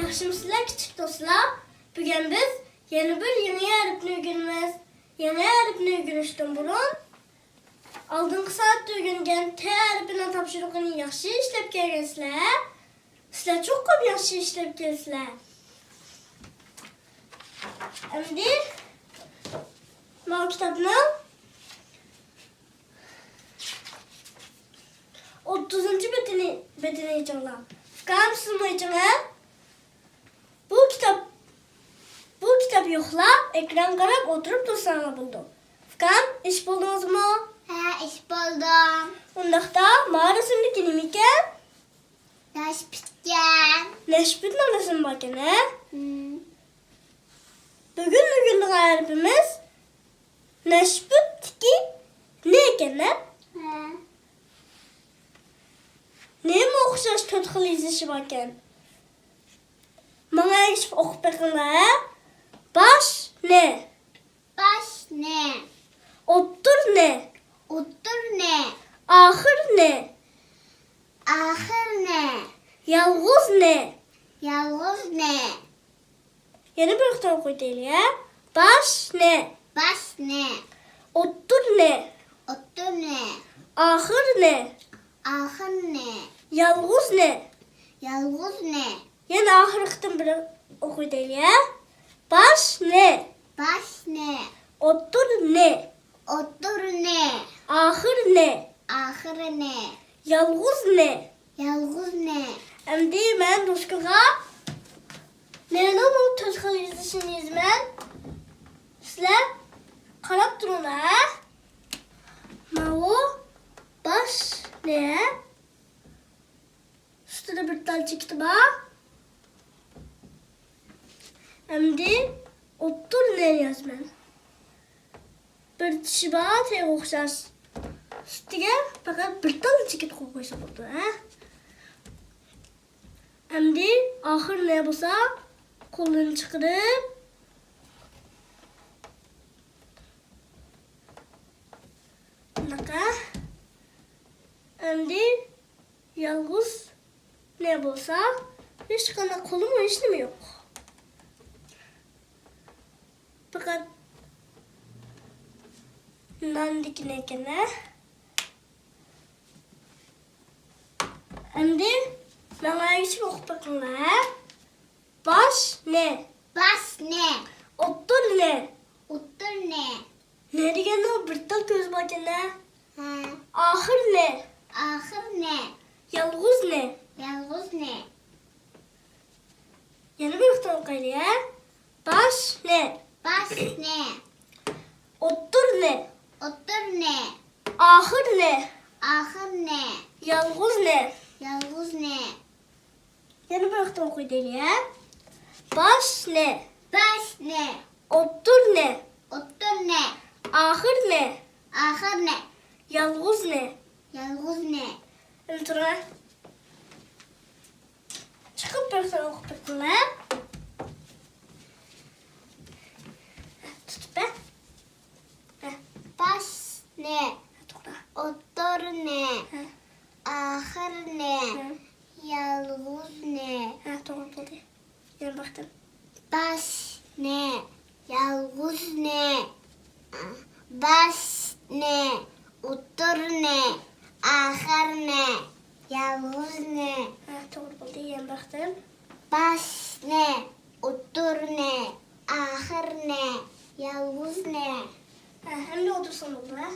Yaxşımısınızlar küçük dostlar? Bugün biz yeni harfini öğreneceğiz. Yeni harfini öğrenişten burun aldığınız saat öğrengen T harfinin tapşırıqını yaxşı işlep kelgensizler. Sizler çok ko'p yaxşı işlep kelsizler. Endi bu kitapni 30. betini yechinglar. Kamsizmi yechinglar? Bu kitap yo'qlab ekran qarab o'tirib tursanglar bo'ldi. Fikam, ish bo'ldingizmi? Ha, ish bo'ldim. Undaqda ma'rifimniki nima ekan? Nashbitgan. Nashbitni olasizmi ekan, ha? Bugun harfimiz nashbitki ne ekan, ha? Nima o'xshash to'rt xil yozishi bor ekan? Mana o'qib beringlar. Baş ne? Baş ne? O'ttir ne? O'ttir ne? Ahir ne? Ahir ne? Yalğız ne? Yalğız ne? Yana bir o'qib qo'yaylik, ha? Baş ne? Baş ne? O'ttir ne? O'ttir ne? Ahir ne? Ahir ne? Yalğız ne? Yalğız ne? Yana ahirqdan bir o'qiylik, ha? Baş ne? Baş ne? O'ttir ne? O'ttir ne? Ahir ne? Ahir ne? Yalğız ne? Yalğız ne? Endi men do'stga neni bu to'rt xil yozishini yozaman. Sizlar qarab turinglar, ha? Mana baş ne? Üstüne bir tane çıktı bak. Endi o'ttir ne yazman. Bir tishi bor, tega o'xshash. Üstüge faqat bir tane chigit qo'yib qo'ysa bo'ldi, ha? Endi oxir ne bo'lsa, qo'lini chiqarib bunaqa. Endi yalğız ne bo'lsa, hech qanday qo'lim hech nima yo'q. Faqat nandikini ekan, ha? Endi mana ish o'qib beringlar, ha? Baş ne? Baş ne? O'ttir ne? O'ttir ne? Ne deganda bir tal ko'z bor ekan, ha? Ha. Ahir ne? Ahir ne? Yalğız ne? Yalğız ne? Yana bir o'qib o'qiylik, ha? Baş ne? Baş ne? O'ttir ne? O'ttir ne? Ahir ne? Ahir ne? Yalğız ne? Yalğız ne? Yana bir o'qib o'qiylik, ha? Baş ne? Baş ne? O'ttir ne? O'ttir ne? Ahir ne? Ahir ne? Yalğız ne? Yalğız ne? Endi tura. Chiqib bir o'qib beringlar. Tutib ber. Baş ne? To'xta. O'ttir ne? Ha. Ahir ne? Ha. Yalğız ne? Ha, to'g'ri bo'ldi. Yana baxtim. Baş ne? Yalğız ne? Baş ne? O'ttir ne? Ahir ne? Yalğız ne? Ha, to'g'ri bo'ldi. Yana baxtim. Baş ne? O'ttir ne? Ahir ne? Yalğız ne? Ha, endi o'tirsam bo'ldi, ha?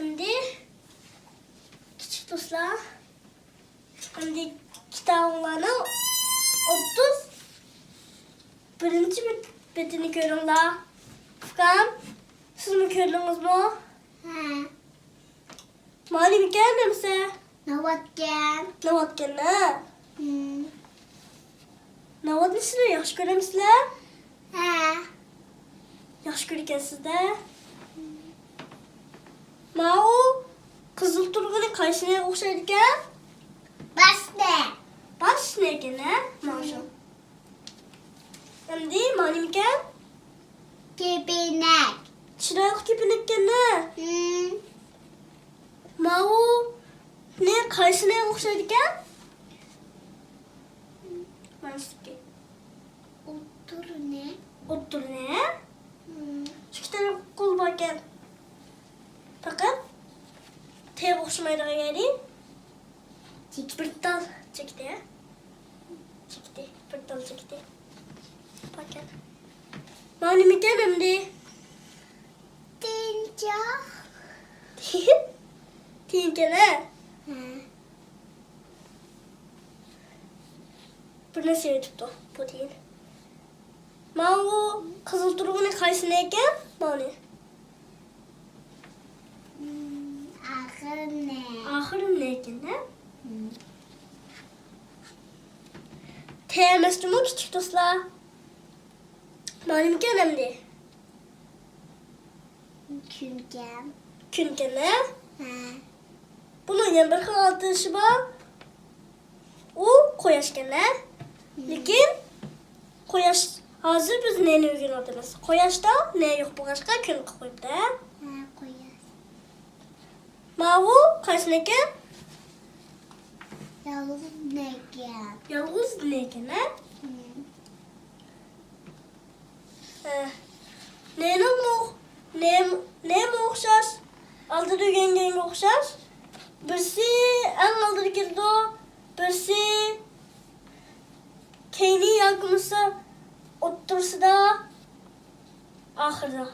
Endi kichik do'stlar, endi kitoblarni 31 betini ko'ringlar. Fikam, sizmi ko'rdingizmi? Ha. Ma'lum ekan demsa, Navatgan. navotganni. Navotni sizlar yaxshi ko'ramsizlar? Ha. Yaxshi ko'rgansizda. Mana u qizil turg'uni qaysiniga o'xshaydi ekan? Baş ne? Baş ne ekan, ha? Mana shu. Endi ma'lum ekan? Kepenek. Chiroyli kepinak ekan-da. Hmm. Mau Ne kayısı neye okşaydı ekan? Manşiki. Otur ne? Otur ne? Hmm. Şu iki tane kol var ekan. Fakat teye okşamaydığı yeri bir dal çekti. Çekti. Bir dal çekti. Bakın. Bana mi demem de. Tincak. Tinkene. Ha. Bu ne şey tuttu? Bu değil. Mağu kızıl duruğunu kayısı ne eken? Bana. Ahır ne? Ahırım ne eken ne? Hmm. Temizdi mi küçük dostlar? Bana mi önemli? Küngem. Künkene. Ha. Bunun yan bir altı işi var. O koyaşkene. Lekin koyaş hazır biz neyini uygun adımız. Koyaşta ne yok bu başka kün koyup da. Ha koyar. Mavu kayısı ne eken? Yalnız ne gel? Yalnız ne eken ne? Ne mu? Ne mu okşar? Altı düğengenge okşar. Birisi en aldır girdi o. Birisi keyni yakımısı otursa da ahırda.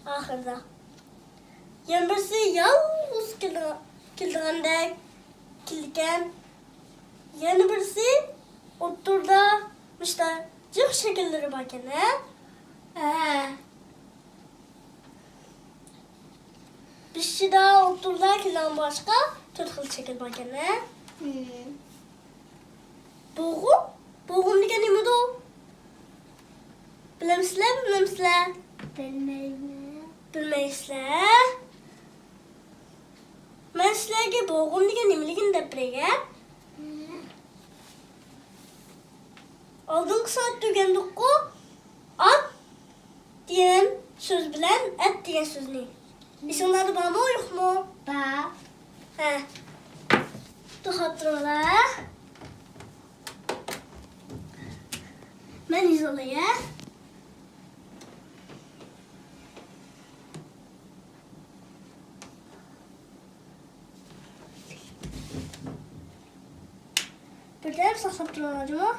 Ahırda. Yani birisi yalnız kildiğinde kildiken. Yani birisi oturda işte cık şekilleri bakın. Bir şey daha otururken başka tırtıklı şekil bakın. Boğum? Boğum diye ne mi o? Bilemezler, bilemezler. Bilmem. Bilmezler. Ben sizlerge boğum diye nemiligin de birege. Aldığın saat tükendik o. At diyen söz bilen et diyen söz ne? İsimleri bana mı yok mu? Ba. He. Dur hatırla. Ben izoleye. Bir de saklayıp duracağım.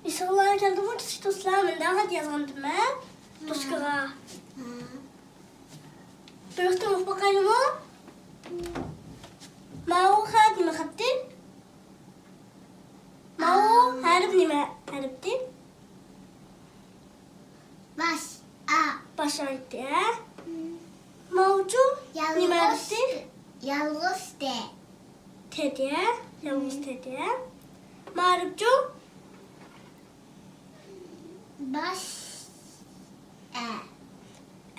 İnsanlar geldi bu çiçekler men daha hadi yazandım ben. Toşkara. Bıraktım of bakayım o. Mao hadi mi kattin? Mao harip ni mi hariptin? Baş. A. Başa gitti ha. Mao'cu ni mi hariptin? Yalnız de. Tedi ha. Yalnız tedi ha. Maripcu Baş. E.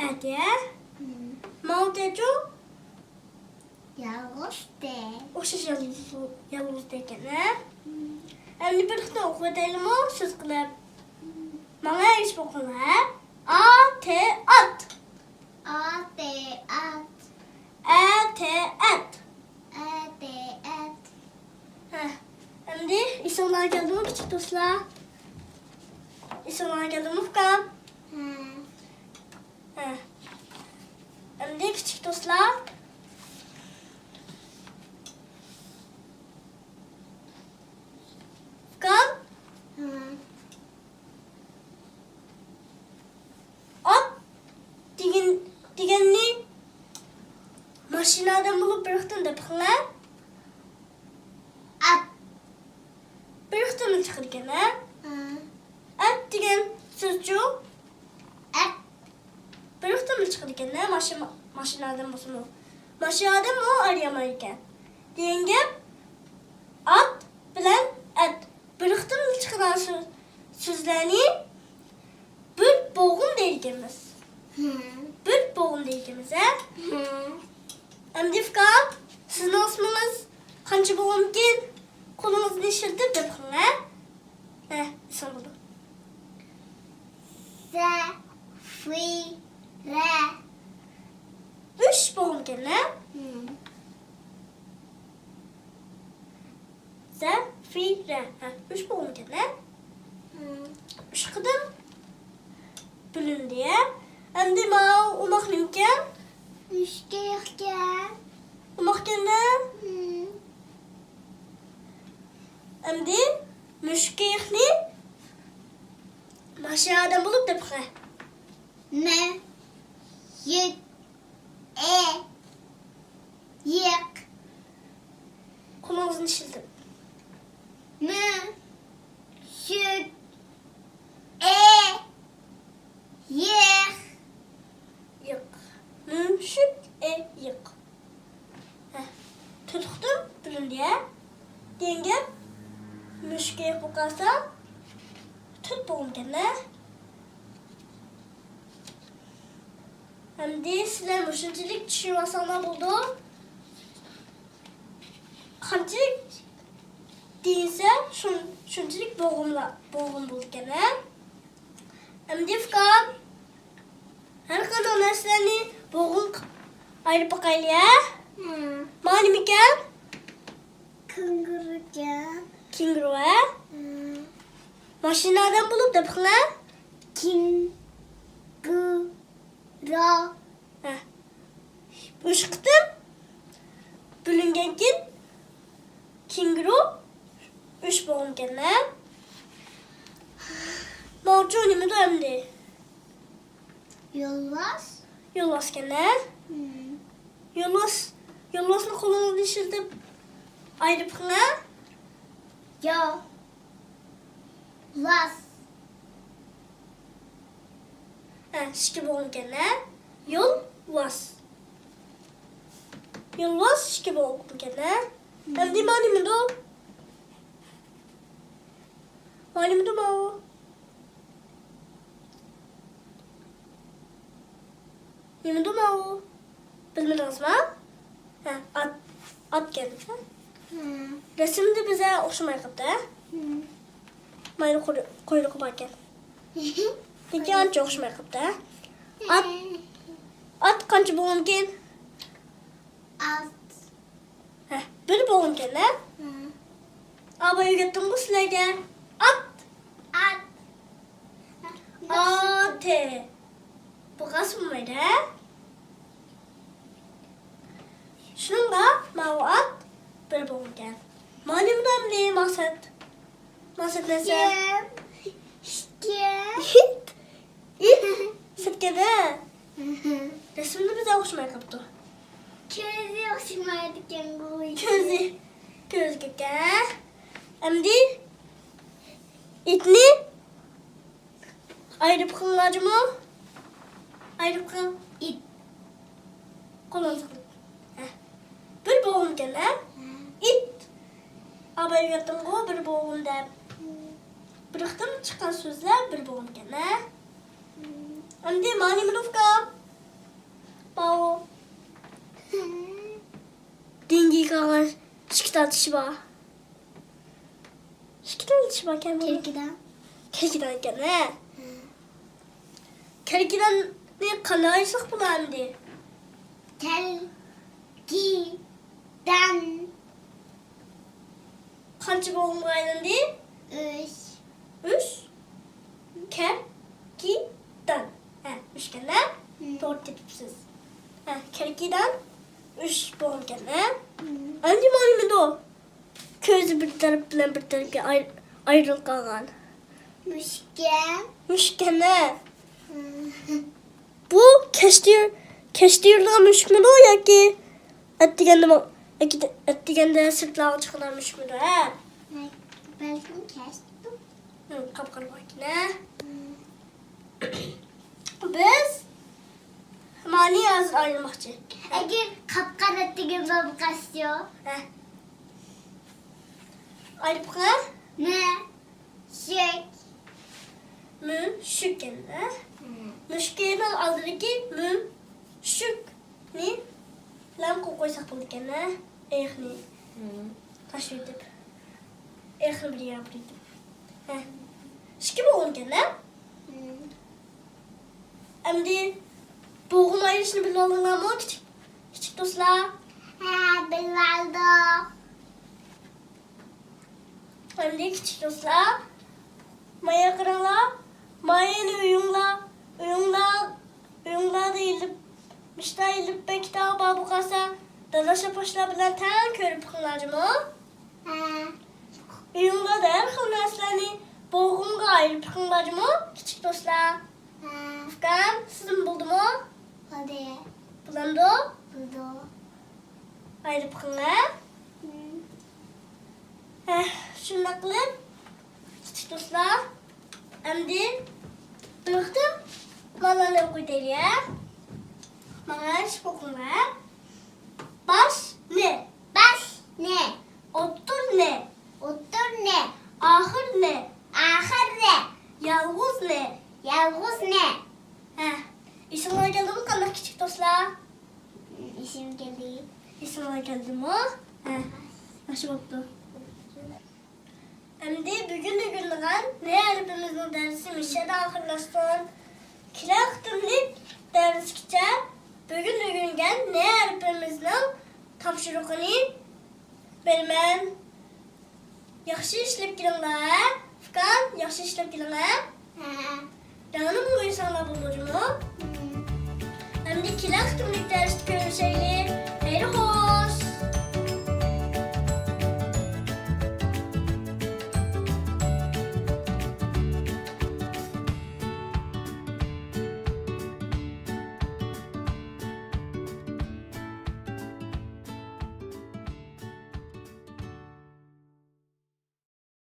edi ha. Mao'cu Yalnız de. okşaş yalnız deyken ha. Hem de birlikte oku edelim o söz kılıp. Bana iş bakın ha. A, T, at. A. T. At. E, T, et. E. T. Et. Heh. Hem de insanlar geldi mi küçük dostlar? Sonra geldim ufkam. Ha. Şimdi küçük dostlar. Ufkam. Ha. At degenni maşinadan bulup bıraktın da bakın ha. At. Bıraktın mı çıkarken ha? Ha. At degen sözcüğü At. bıraktın mı çıkarken ha? Maşinadan bulsun o. Maşinadan mı arayamayken? Diyengem at bilen at. Bıraktın mı çıkaran sözlerini bir boğum deyilgemiz. Ha. Bir boğum deyilgemiz ha. Ha. Emdifkan, sizin isminiz kancı boğum ki kolunuzu işirtip de bakın ha. İsim buldum. Zafire. 3 boğum ki ne? Zafire. 3 boğum ki ne? 3 kadın bölün diye. Emdi ma umak mümkün. Müşkirken. Umak ki ne? Emdi müşkihni maşadan bulup da bakın. Ne? Yük. Yık. Kolunuzun işildim. Mü. Şük. Yık. Yık. Mümşük yık. Tutuktum bilin diye. Dengem müşkeye bukarsa tut boğum gene. Hem de sizler müşüntülük düşünmesana buldu. Kancık değilse şuntülük boğum buldu gene. Hem de fıkan her kadar neslerini boğum ayrı bakayla. Mani miken? Kıngırıken. Kingru'a. Maşinadan bulup da bakın ha. Ra. Işıktım. Bülüngenkin. Kingru. 3 boğum gene. Mavcuni mi dönemdi? Yolvas. Yollas gene. Yollasın kolunu dişirdim. Ayrı bakın ha. Yo. Vas. Şiki boğum gene. Yol vas. Yol vas şiki boğum gene. Hem de mani mi do? Mani mi do ma? Yemi do ma? Bilmediniz mi? At geldi. Resim de bize hoşuma gitti. Maylı kuyruk varken. Peki anca hoşuma gitti. At kancı boğum gel. At. Bir boğum gel ne? Abayı gittim bu sileyde. At. At. Ate. Bu kasım mıydı? Şununla mavi at. Bir boğum gel. Manim damli maset. Maset nese? Gem. Gem. Sıtkede. Resimde bize hoşuma gitti. Közü hoşuma gitti. Göz göke. Hem de itni ayrı bakımlacı mı? Ayrı bakım. İt. Kolonuz. Bir boğum gene. İt. Abay yattım o bir boğum da. Bıraktım çıkan sözler bir boğum gene. Hem de mani minufka. Bao. Dingi kalan şikita tişba. Şikita tişba kendi. Kelkiden gene. Kelkiden ne kanaysak bunu hem de. Telgiden. Kancı boğum gayrın değil. Üç. Üç. Kerkiden. Müşkene. Doğru tepipsiz. Kerkiden 3 bon gene. Anca malum o. Közü bir taraf bilen bir tarafga ayrılık kalgan. Müşken. Müşkene. Bu keştirliğe müşkene o ya ki ettigende sırtlağı çıkılan müşkene. Belki kestim. Kapkarı makine. Biz mani hazır ayrılmakçı. Eğer kapkar ettiğin babı kasıyor. Ayrılık Ne? Şek. müşkene. Müşkene aldırki müşk ni lam koysak bunu gene. Ehni. Taş edip. Ehni bir yapıyordum. Şiki bu onu gene. Şimdi boğum ayrışını bile alınlar mı? Küçük dostlar. Bilaldo. Şimdi küçük dostlar. Maya kırala. Maya'nın uyumla da ilip. Mişta ilip bekta babu kasa. Dadaşa paşla bilen ten körüp kılacım o. Uyumla da her kılnaslarını boğumga ayırıp kılacım o. Küçük dostlar. Afgan, sizin buldu mu? Hadi. Bulandı. Buldu. Ayırıp kılına. Şunu kılıp. Küçük dostlar. Şimdi bıraktım. Malala okuydu ya. Malala okuma. Baş ne? Baş ne? Otur ne? Otur ne? Ahır ne? Ahır ne? Yalnız ne? Yalnız ne? İsimler geldi mi kanka küçük dostlar? İsim geldi. İsimler geldi mi? Nasıl oldu? Şimdi bugün de günlüğün ne hepimizin dersi mişede ahırlaştın. Kirak tümlük ders geçer. Bugün de güngen ne hepimizin tapşırıkını bilmem. Yaxşı işlep girinler. Fıkan yaxşı işlep girinler. Canım bu insanlar bulur mu? Hem de kirak tümlük ders görüşelim.